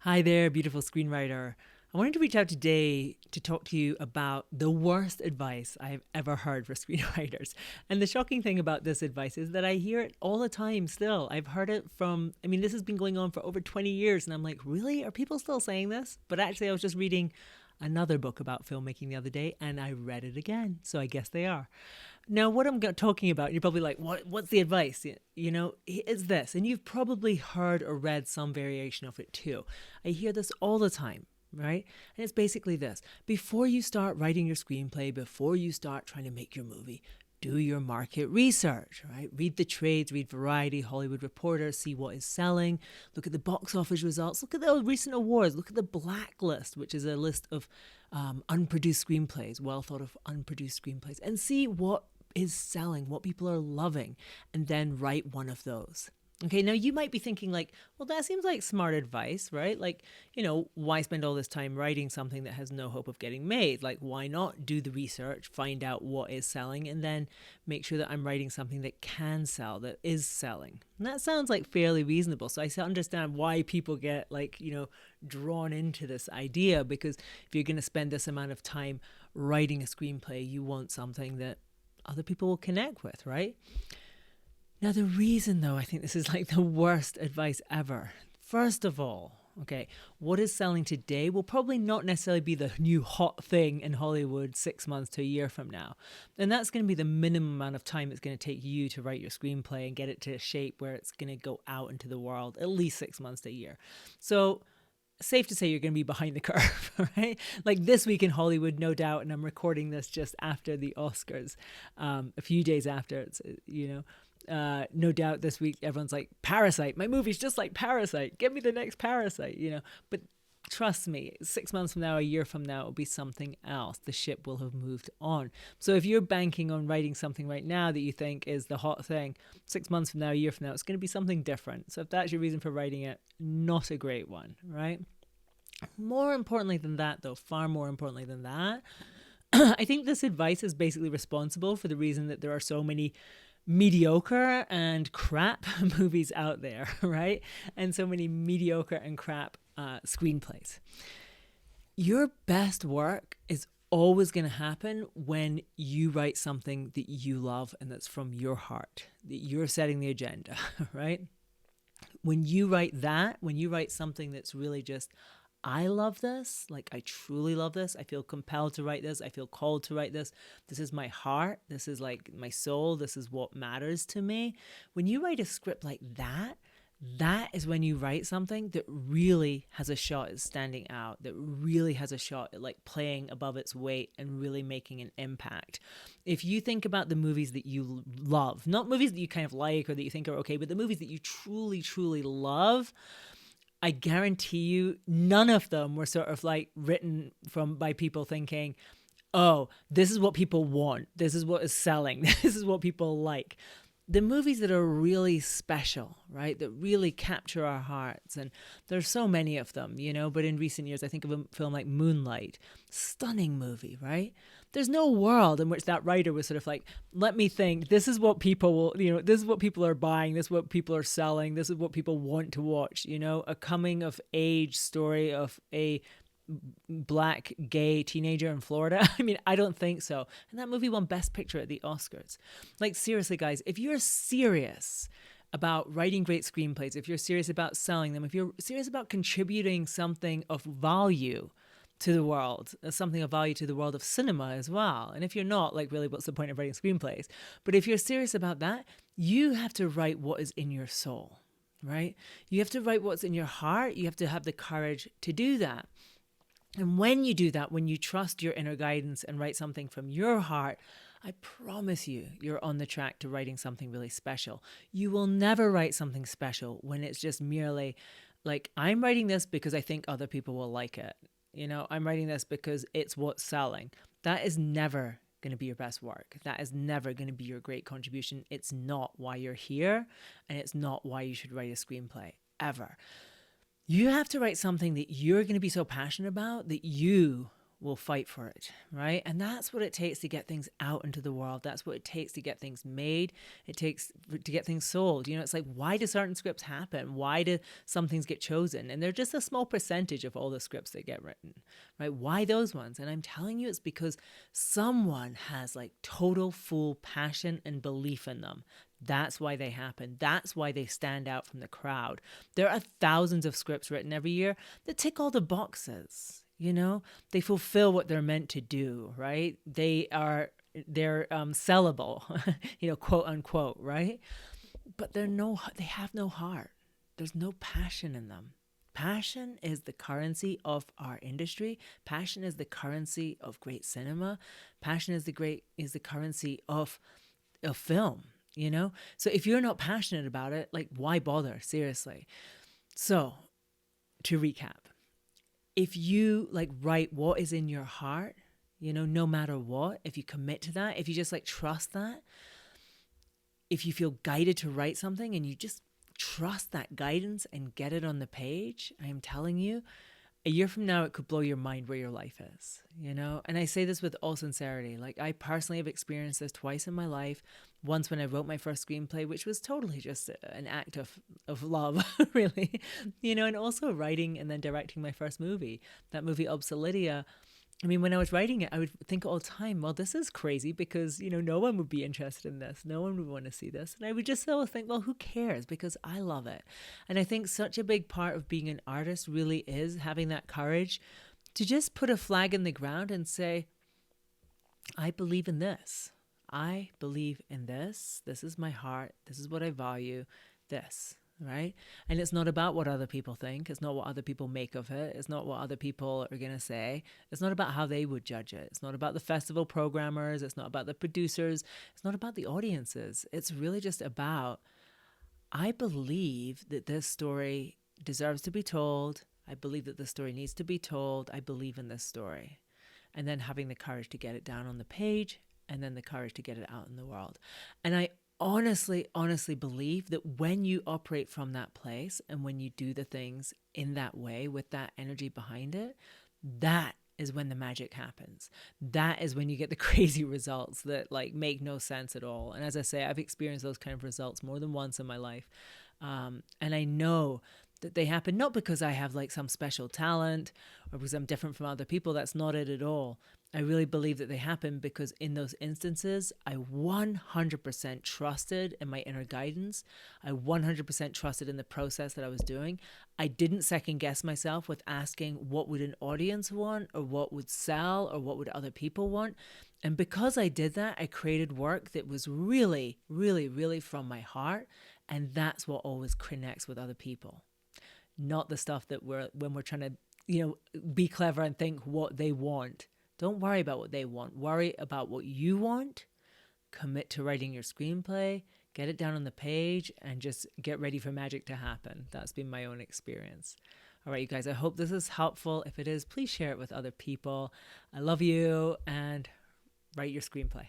Hi there, beautiful screenwriter. I wanted to reach out today to talk to you about the worst advice I've ever heard for screenwriters. And the shocking thing about this advice is that I hear it all the time still. I've heard it from, this has been going on for over 20 years. And I'm like, really? Are people still saying this? But actually, I was just reading another book about filmmaking the other day and I read it again. So I guess they are. Now, what I'm talking about, you're probably like, what's the advice? It's this. And you've probably heard or read some variation of it too. I hear this all the time, right? And it's basically this. Before you start writing your screenplay, before you start trying to make your movie, do your market research, right? Read the trades, read Variety, Hollywood Reporter, see what is selling, look at the box office results, look at the recent awards, look at the Blacklist, which is a list of unproduced screenplays, well thought of unproduced screenplays, and see what is selling, what people are loving, and then write one of those. Okay, now you might be thinking like, well, that seems like smart advice, right? Like, why spend all this time writing something that has no hope of getting made? Like, why not do the research, find out what is selling, and then make sure that I'm writing something that can sell, that is selling? And that sounds like fairly reasonable. So I understand why people get drawn into this idea, because if you're going to spend this amount of time writing a screenplay, you want something that other people will connect with, right? Now, the reason, though, I think this is like the worst advice ever. First of all, okay, what is selling today will probably not necessarily be the new hot thing in Hollywood 6 months to a year from now. And that's going to be the minimum amount of time it's going to take you to write your screenplay and get it to a shape where it's going to go out into the world, at least 6 months to a year. So safe to say you're going to be behind the curve, right? Like this week in Hollywood, no doubt, and I'm recording this just after the Oscars, a few days after it's, no doubt this week everyone's like, Parasite, my movie's just like Parasite, give me the next Parasite, but trust me, 6 months from now, a year from now, it'll be something else. The ship will have moved on. So if you're banking on writing something right now that you think is the hot thing, 6 months from now, a year from now, it's going to be something different. So if that's your reason for writing it, not a great one, right? More importantly than that, though, far more importantly than that, I think this advice is basically responsible for the reason that there are so many mediocre and crap movies out there, right? And so many mediocre and crap screenplays. Your best work is always going to happen when you write something that you love and that's from your heart, that you're setting the agenda, right? When you write that, when you write something that's really just, I love this, like I truly love this, I feel compelled to write this, I feel called to write this, this is my heart, this is like my soul, this is what matters to me. When you write a script like that, that is when you write something that really has a shot at standing out, that really has a shot at like playing above its weight and really making an impact. If you think about the movies that you love, not movies that you kind of like or that you think are okay, but the movies that you truly, truly love, I guarantee you none of them were sort of like written by people thinking, oh, this is what people want. This is what is selling. This is what people like. The movies that are really special, right, that really capture our hearts, and there's so many of them, but in recent years, I think of a film like Moonlight, stunning movie, right? There's no world in which that writer was sort of like, let me think, this is what people will, this is what people are buying, this is what people are selling, this is what people want to watch, a coming of age story of a black gay teenager in Florida. I don't think so. And that movie won Best Picture at the Oscars. Like, seriously, guys, if you're serious about writing great screenplays, if you're serious about selling them, if you're serious about contributing something of value to the world, something of value to the world of cinema as well. And if you're not, like, really, what's the point of writing screenplays? But if you're serious about that, you have to write what is in your soul, right? You have to write what's in your heart. You have to have the courage to do that. And when you do that, when you trust your inner guidance and write something from your heart, I promise you, you're on the track to writing something really special. You will never write something special when it's just merely like, I'm writing this because I think other people will like it. I'm writing this because it's what's selling. That is never going to be your best work. That is never going to be your great contribution. It's not why you're here, and it's not why you should write a screenplay, ever. You have to write something that you're going to be so passionate about that you will fight for it, right? And that's what it takes to get things out into the world. That's what it takes to get things made. It takes to get things sold. You know, it's like, why do certain scripts happen? Why do some things get chosen? And they're just a small percentage of all the scripts that get written, right? Why those ones? And I'm telling you, it's because someone has like total full passion and belief in them. That's why they happen. That's why they stand out from the crowd. There are thousands of scripts written every year that tick all the boxes. You know, they fulfill what they're meant to do, right? They're sellable, you know, quote unquote, right? But they have no heart. There's no passion in them. Passion is the currency of our industry. Passion is the currency of great cinema. Passion is the currency of film, you know? So if you're not passionate about it, like, why bother? Seriously. So to recap, if you like write what is in your heart, you know, no matter what, if you commit to that, if you just like trust that, if you feel guided to write something and you just trust that guidance and get it on the page, I am telling you, a year from now, it could blow your mind where your life is, you know? And I say this with all sincerity. Like, I personally have experienced this twice in my life. Once when I wrote my first screenplay, which was totally just an act of love, really, you know, and also writing and then directing my first movie, that movie Obsoletia. I mean, when I was writing it, I would think all the time, well, this is crazy because, you know, no one would be interested in this. No one would want to see this. And I would just always think, well, who cares? Because I love it. And I think such a big part of being an artist really is having that courage to just put a flag in the ground and say, I believe in this. I believe in this. This is my heart. This is what I value. This. Right? And it's not about what other people think. It's not what other people make of it. It's not what other people are going to say. It's not about how they would judge it. It's not about the festival programmers. It's not about the producers. It's not about the audiences. It's really just about, I believe that this story deserves to be told. I believe that this story needs to be told. I believe in this story. And then having the courage to get it down on the page and then the courage to get it out in the world. And I honestly believe that when you operate from that place and when you do the things in that way with that energy behind it, that is when the magic happens. That is when you get the crazy results that like make no sense at all. And as I say, I've experienced those kind of results more than once in my life. And I know that they happen not because I have like some special talent or because I'm different from other people. That's not it at all. I really believe that they happen because in those instances, I 100% trusted in my inner guidance. I 100% trusted in the process that I was doing. I didn't second guess myself with asking what would an audience want or what would sell or what would other people want. And because I did that, I created work that was really, really, really from my heart. And that's what always connects with other people. Not the stuff that when we're trying to, you know, be clever and think what they want. Don't worry about what they want. Worry about what you want. Commit to writing your screenplay. Get it down on the page and just get ready for magic to happen. That's been my own experience. All right, you guys, I hope this is helpful. If it is, please share it with other people. I love you and write your screenplay.